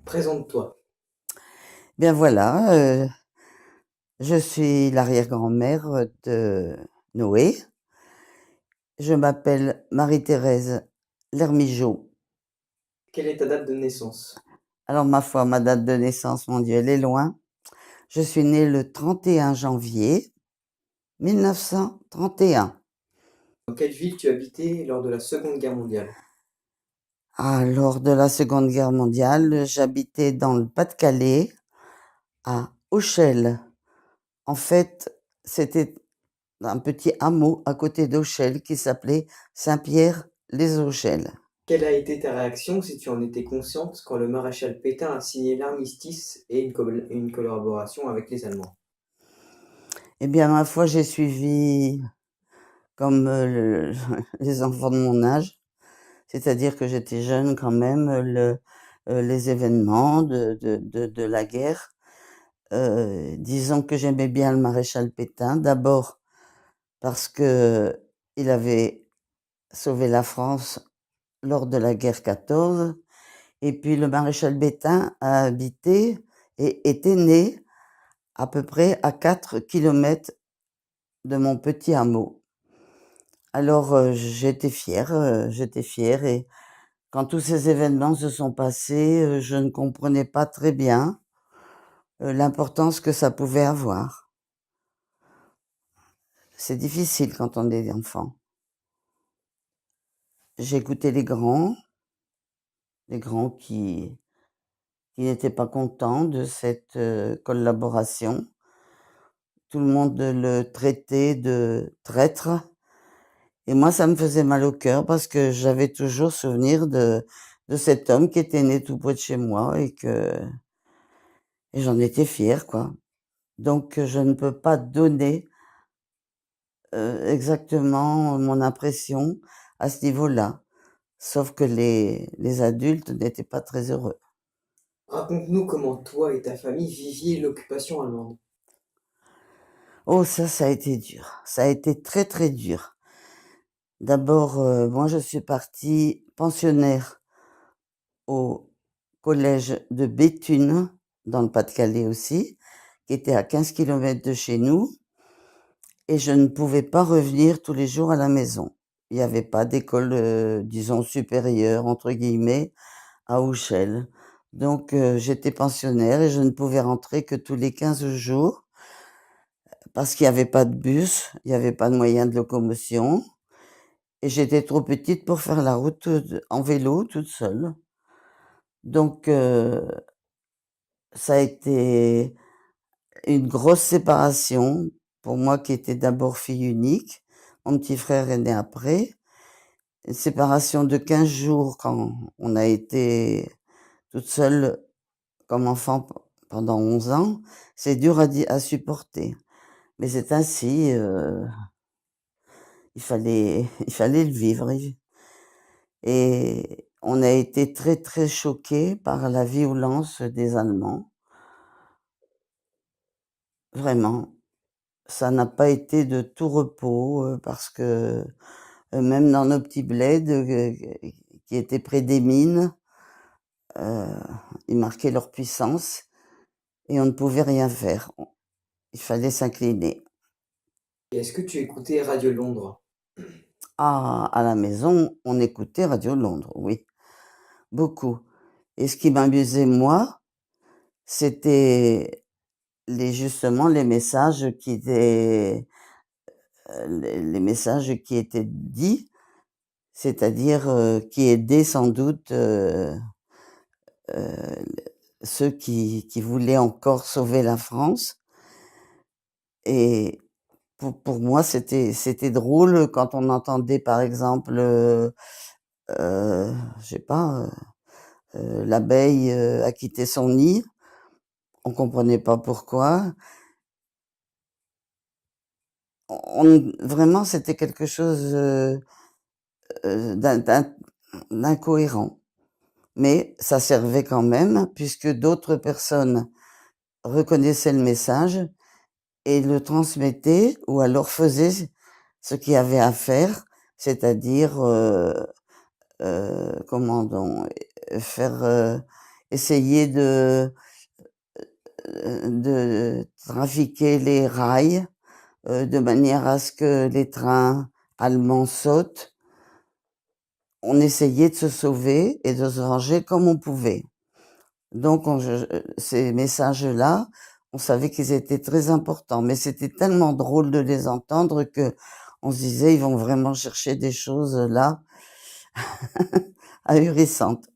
Présente-toi. Bien voilà, je suis l'arrière-grand-mère de Noé. Je m'appelle Marie-Thérèse Lermigeau. Quelle est ta date de naissance? Alors ma foi, ma date de naissance, mon Dieu, elle est loin. Je suis née le 31 janvier 1931. Dans quelle ville tu habitais lors de la Seconde Guerre mondiale? Ah, lors de la Seconde Guerre mondiale, j'habitais dans le Pas-de-Calais, à Auchel. En fait, c'était un petit hameau à côté d'Auchel qui s'appelait Saint-Pierre-les-Auchels. Quelle a été ta réaction, si tu en étais consciente, quand le maréchal Pétain a signé l'armistice et une collaboration avec les Allemands? Eh bien, ma foi, j'ai suivi comme les enfants de mon âge, c'est-à-dire que j'étais jeune quand même, les événements de la guerre. Disons que j'aimais bien le maréchal Pétain, d'abord parce que il avait sauvé la France lors de la guerre 14, et puis le maréchal Pétain a habité et était né à peu près à 4 kilomètres de mon petit hameau. Alors, j'étais fière, et quand tous ces événements se sont passés, je ne comprenais pas très bien, l'importance que ça pouvait avoir. C'est difficile quand on est enfant. J'écoutais les grands qui n'étaient pas contents de cette, collaboration. Tout le monde le traitait de traître, et moi ça me faisait mal au cœur parce que j'avais toujours souvenir de cet homme qui était né tout près de chez moi, et j'en étais fière, quoi. Donc je ne peux pas donner, exactement mon impression à ce niveau-là, sauf que les adultes n'étaient pas très heureux. Raconte-nous comment toi et ta famille viviez l'occupation allemande. Oh ça a été dur, ça a été très, très dur. D'abord, moi je suis partie pensionnaire au collège de Béthune, dans le Pas-de-Calais aussi, qui était à 15 kilomètres de chez nous, et je ne pouvais pas revenir tous les jours à la maison. Il n'y avait pas d'école, disons «supérieure» entre guillemets, à Auchel. Donc j'étais pensionnaire et je ne pouvais rentrer que tous les 15 jours parce qu'il n'y avait pas de bus, il n'y avait pas de moyen de locomotion, et j'étais trop petite pour faire la route, en vélo toute seule. Donc ça a été une grosse séparation pour moi qui étais d'abord fille unique. Mon petit frère est né après. Une séparation de 15 jours quand on a été toute seule comme enfant pendant 11 ans, c'est dur à supporter. Mais c'est ainsi, il fallait le vivre. Et on a été très, très choqués par la violence des Allemands. Vraiment, ça n'a pas été de tout repos, parce que même dans nos petits bleds, qui étaient près des mines, heu, ils marquaient leur puissance et on ne pouvait rien faire. Il fallait s'incliner. Et est-ce que tu écoutais Radio Londres? Ah, à la maison, on écoutait Radio Londres, oui, beaucoup. Et ce qui m'amusait, moi, c'était justement les messages qui étaient, les messages qui étaient dits, c'est-à-dire, qui aidaient sans doute, heu, ceux qui voulaient encore sauver la France. Et pour moi, c'était drôle quand on entendait, par exemple, je sais pas, l'abeille, a quitté son nid. On comprenait pas pourquoi. Vraiment, c'était quelque chose, d'incohérent. Mais ça servait quand même puisque d'autres personnes reconnaissaient le message et le transmettaient, ou alors faisaient ce qu'il y avait à faire, c'est-à-dire, comment donc, faire, essayer de trafiquer les rails de manière à ce que les trains allemands sautent. On essayait de se sauver et de se venger comme on pouvait. Donc, ces messages-là, on savait qu'ils étaient très importants, mais c'était tellement drôle de les entendre que on se disait, ils vont vraiment chercher des choses là ahurissantes.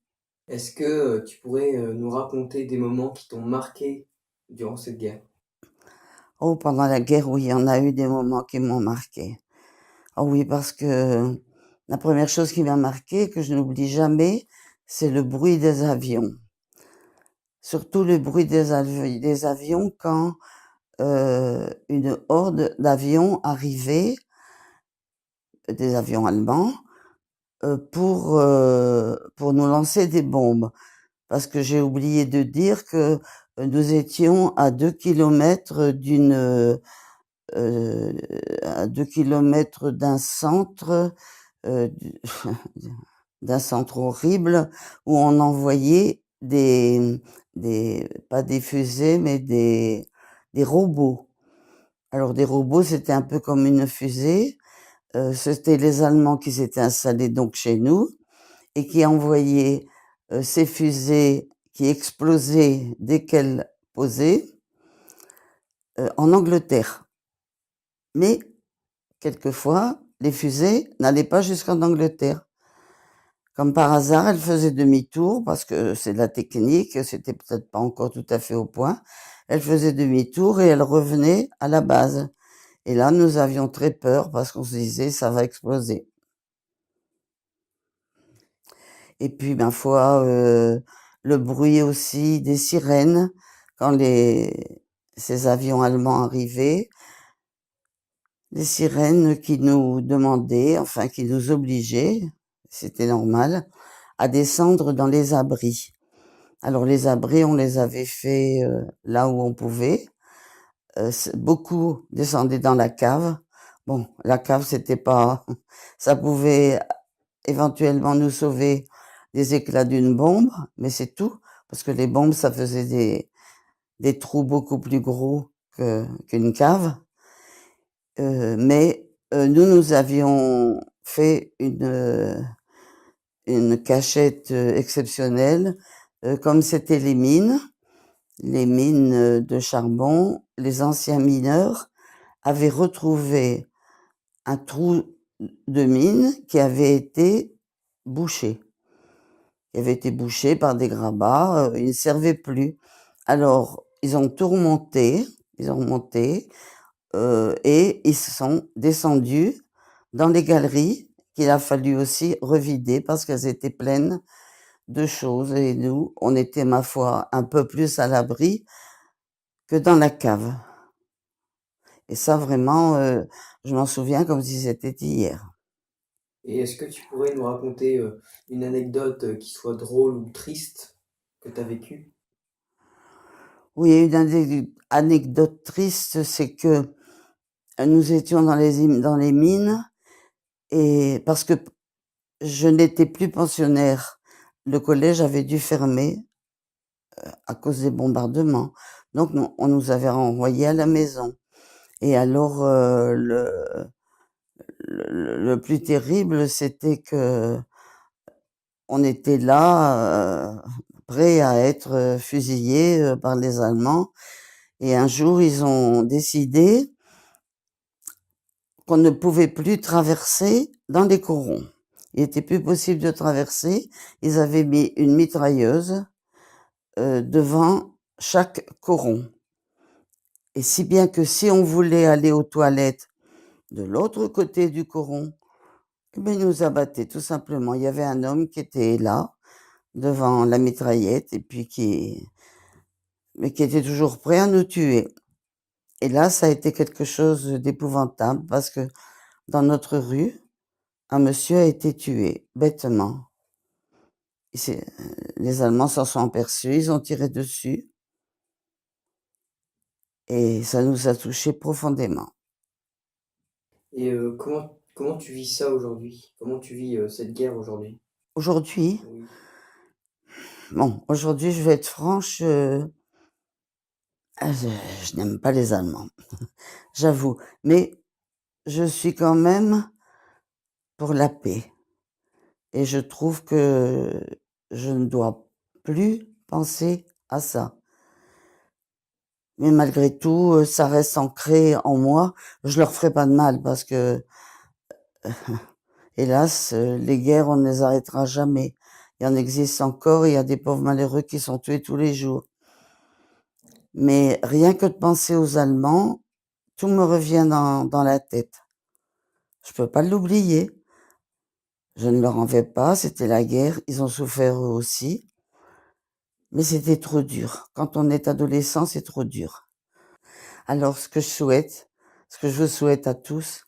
Est-ce que tu pourrais nous raconter des moments qui t'ont marqué durant cette guerre? Oh, pendant la guerre, oui, il y en a eu des moments qui m'ont marqué. Oh oui, parce que la première chose qui m'a marqué, que je n'oublie jamais, c'est le bruit des avions. Surtout le bruit des avions quand une horde d'avions arrivait, des avions allemands, pour nous lancer des bombes. Parce que j'ai oublié de dire que nous étions à 2 kilomètres à 2 kilomètres d'un centre, euh, d'un centre horrible où on envoyait pas des fusées, mais des robots. Alors des robots, c'était un peu comme une fusée. C'était les Allemands qui s'étaient installés donc chez nous et qui envoyaient ces fusées qui explosaient dès qu'elles posaient en Angleterre. Mais quelquefois, les fusées n'allaient pas jusqu'en Angleterre. Comme par hasard, elles faisaient demi-tour parce que c'est de la technique, c'était peut-être pas encore tout à fait au point. Elles faisaient demi-tour et elles revenaient à la base. Et là, nous avions très peur parce qu'on se disait ça va exploser. Et puis, ma foi, le bruit aussi des sirènes quand ces avions allemands arrivaient, les sirènes qui nous demandaient, enfin qui nous obligeaient, c'était normal, à descendre dans les abris. Alors les abris, on les avait fait là où on pouvait. Beaucoup descendaient dans la cave. Bon, la cave, c'était pas, ça pouvait éventuellement nous sauver des éclats d'une bombe, mais c'est tout, parce que les bombes, ça faisait des trous beaucoup plus gros qu'une cave. Mais nous avions fait une cachette exceptionnelle, comme c'était les mines de charbon, les anciens mineurs avaient retrouvé un trou de mine qui avait été bouché. Il avait été bouché par des grabats, il ne servait plus. Alors, ils ont tout remonté, et ils sont descendus dans les galeries qu'il a fallu aussi revider parce qu'elles étaient pleines de choses. Et nous, on était, ma foi, un peu plus à l'abri que dans la cave. Et ça, vraiment, je m'en souviens comme si c'était hier. Et est-ce que tu pourrais nous raconter une anecdote qui soit drôle ou triste que tu as vécue? Oui, une anecdote triste, c'est que nous étions dans les mines et parce que je n'étais plus pensionnaire, le collège avait dû fermer à cause des bombardements. Donc, on nous avait renvoyés à la maison. Et alors, le plus terrible, c'était que on était là, prêts à être fusillés par les Allemands. Et un jour, ils ont décidé qu'on ne pouvait plus traverser dans les corons. Il n'était plus possible de traverser. Ils avaient mis une mitrailleuse devant chaque coron. Et si bien que si on voulait aller aux toilettes de l'autre côté du coron, eh bien, ils nous abattaient tout simplement. Il y avait un homme qui était là, devant la mitraillette, et puis mais qui était toujours prêt à nous tuer. Et là, ça a été quelque chose d'épouvantable parce que dans notre rue, un monsieur a été tué, bêtement. Les Allemands s'en sont aperçus, ils ont tiré dessus et ça nous a touchés profondément. Et comment tu vis ça aujourd'hui? Comment tu vis cette guerre aujourd'hui? Aujourd'hui, Oui. Bon, aujourd'hui, je vais être franche, je n'aime pas les Allemands, j'avoue. Mais je suis quand même pour la paix. Et je trouve que je ne dois plus penser à ça. Mais malgré tout, ça reste ancré en moi. Je leur ferai pas de mal parce que, hélas, les guerres, on ne les arrêtera jamais. Il y en existe encore et il y a des pauvres malheureux qui sont tués tous les jours. Mais rien que de penser aux Allemands, tout me revient dans la tête. Je peux pas l'oublier. Je ne leur en vais pas, c'était la guerre, ils ont souffert eux aussi. Mais c'était trop dur. Quand on est adolescent, c'est trop dur. Alors, ce que je vous souhaite à tous,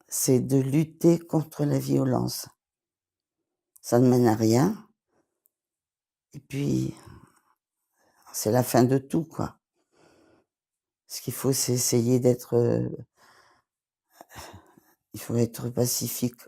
c'est de lutter contre la violence. Ça ne mène à rien. Et puis, c'est la fin de tout, quoi. Ce qu'il faut, c'est essayer il faut être pacifique